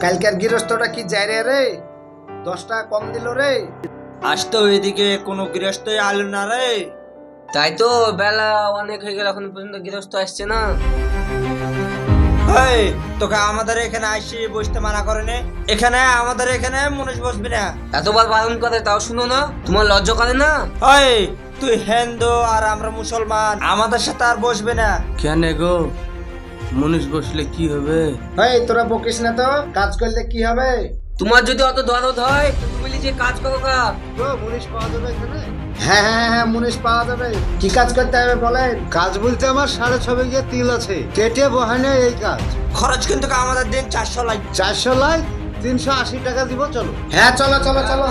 কালকের গৃহস্থটা কি যায় রে 10 টাকা কম দিল রে। আজ তো এদিকে কোনো গৃহস্থই আলো না রে। তাই তো বেলা অনেক হয়ে গেল এখন পর্যন্ত গৃহস্থ আসছে না। এই তোকে আমাদের এখানে আসি বসতে মানা করে নে। এখানে আমাদের এখানে মনুষ বসবি না। এতবার বারণ করে তাও শুনো না, তোমার লজ্জা করে না? এই তুই হিন্দু আর আমরা মুসলমান, আমাদের সাথে আর বসবে না। কেন গো, মনীষ বসলে কি হবে? এই তোরা বকিস না তো, কাজ করলে কি হবে? তোমার যদি অত দরদ হয় তো তুমি নিজে কাজ করো গা। মুনিশ পাওয়া যাবে এখানে? হ্যাঁ মুনিশ পাওয়া যাবে। কি কাজ করতে হবে বলেন? কাজ বলতে আমার 6.5 বিঘে তিল আছে, কেটে বহানে এই কাজ। খরচ কিন্তু আমাদের দিন 400 লাগবে। 400 লাই 380 টাকা দিব, চলো। হ্যাঁ চলো চলো চলো।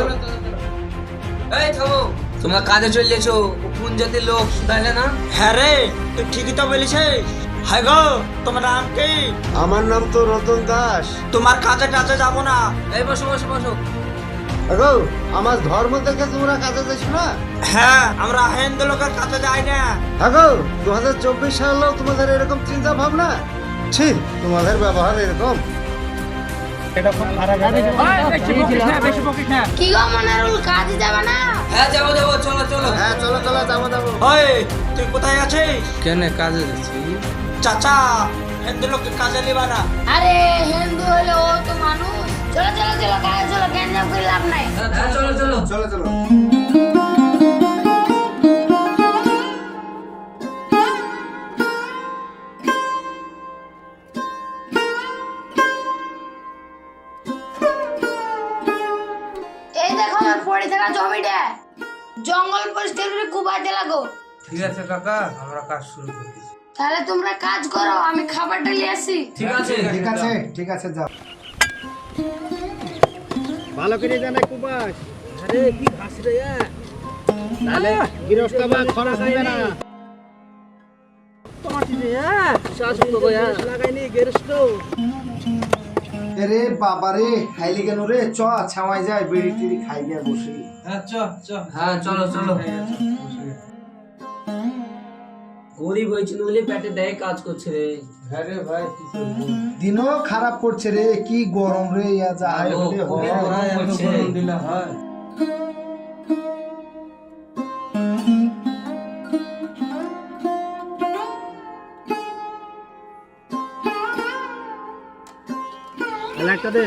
এই থামো, তোমরা কাজে চলেছো, কোন জাতির লোক শুধাইলে না? হ্যাঁ রে, তুই ঠিকই তো বলেছিস। হাই গো, তোমার নাম কি? আমার নাম তো রতন দাস। তোমার কাজে টাজে যাবো না। এই বসো বসো বসো। আগো, আমার ধর্ম দেখে তোমরা কাজে যাচ্ছ না? হ্যাঁ, আমরা হিন্দু লোকের কাছে যাই না। আগো, 2024 সালেও তোমাদের এরকম চিন্তা ভাবনা? ছি, তোমাদের ব্যবহার এরকম। কি গো মনারুল, কাজে যাবে না? হ্যাঁ যাবো যাবো, চলো চলো। হ্যাঁ চলো চলো যাবো যাবো। ওই তুই কোথায় আছিস? কেন কাজে যাচ্ছি? চাচা, হিন্দু লোককে কাজে নিবা না। আরে হিন্দু হলে ও তো মানুষ। চলো চলো চলো, কাজে চলো, গ্যাঞ্জাম করে লাভ নাই। হ্যাঁ চলো চলো। চলো চলো। এই দেখো আমার পড়ে থাকা জমিটা, জঙ্গল পরিষ্কার করে কুবাইতে লাগো। ঠিক আছে কাকা, আমরা কাজ শুরু করতেছি। তাহলে তোমরা কাজ করো, আমি খাবারটা নিয়ে আসি। ঠিক আছে ঠিক আছে ঠিক আছে যাও। ভালো করে জানে কুবাস। আরে কি ঘাস রে তাহলে গৃহস্থ বা খরচ দিবে না। আরে বাবা রে, খাইলি কেন রে? চ ছাওয়াই যায়, বিড়ি টিড়ি খাই গিয়ে বসি। হ্যাঁ হ্যাঁ চলো চলো। গরিব হয়েছিল বলে পেটে দেয় কাজ করছে রে। হ্যাঁ রে ভাই, কি করবো? দিনও খারাপ করছে রে, কি গরম রে, ইয়া যা হয় হলে হয়। ভাই, এত গরম দিলে হয়? একটা দে।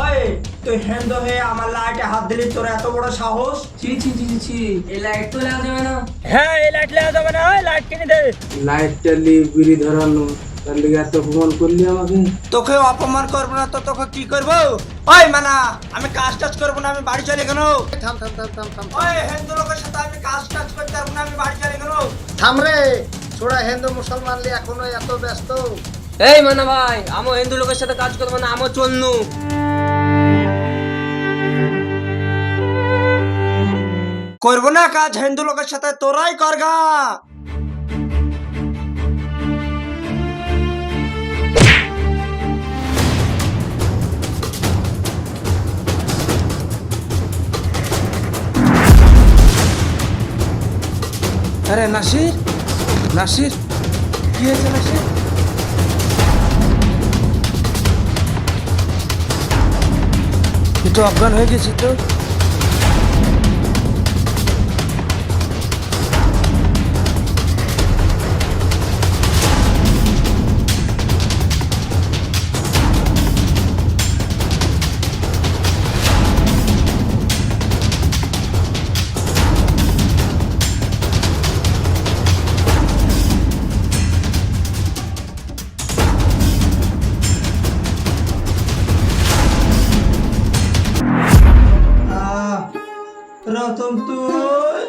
ওই তুই হিন্দু হয়ে আমার লাইটে হাত দিলি, তোর এত বড় সাহস? ছি ছি ছি ছি ছি, এই লাইট তো লাগা যাবে না। হ্যাঁ, এই লাইট লাগা যাবে না। ওই লাইট কিনে দে। লাইট জ্বালি বিড়ি ধরানো, তার লিগে এত অপমান করলি আমাকে? তোকে অপমান করবো না তো তোকে কি করবো? ওই মানা, আমি কাজ টাজ করবো না, আমি বাড়ি চলে গেল। থাম থাম থাম থাম থাম ওই হিন্দু লোকের সাথে আমি কাজ টাজ করতে পারবো না, আমি বাড়ি চলে গেল। থাম রে। ছোড়া হিন্দু মুসলমান লি এখনো এত ব্যস্ত। এই মানা ভাই, আমার হিন্দু লোকের সাথে কাজ করবো না, আমার চন্নু। করবো না কাজ হিন্দু লোকের সাথে, তোরাই করগা। আরে নাসির, নাসির, কি হয়েছে নাসির? তুই তো অজ্ঞান হয়ে গেছিস তো। রতন, তুই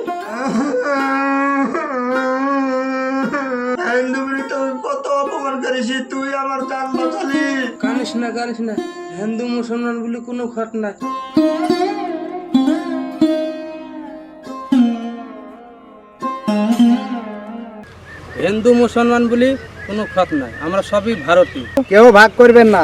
হিন্দু বলে তুই কত অপমান করেছিস, তুই আমার জান বাঁচালি। কানিস না কানিস না, হিন্দু মুসলমান বলে কোনো খাট নাই। হিন্দু মুসলমান বলি কোনো খাত নাই, আমরা সবই ভারতীয়। কেউ ভাগ করবেন না।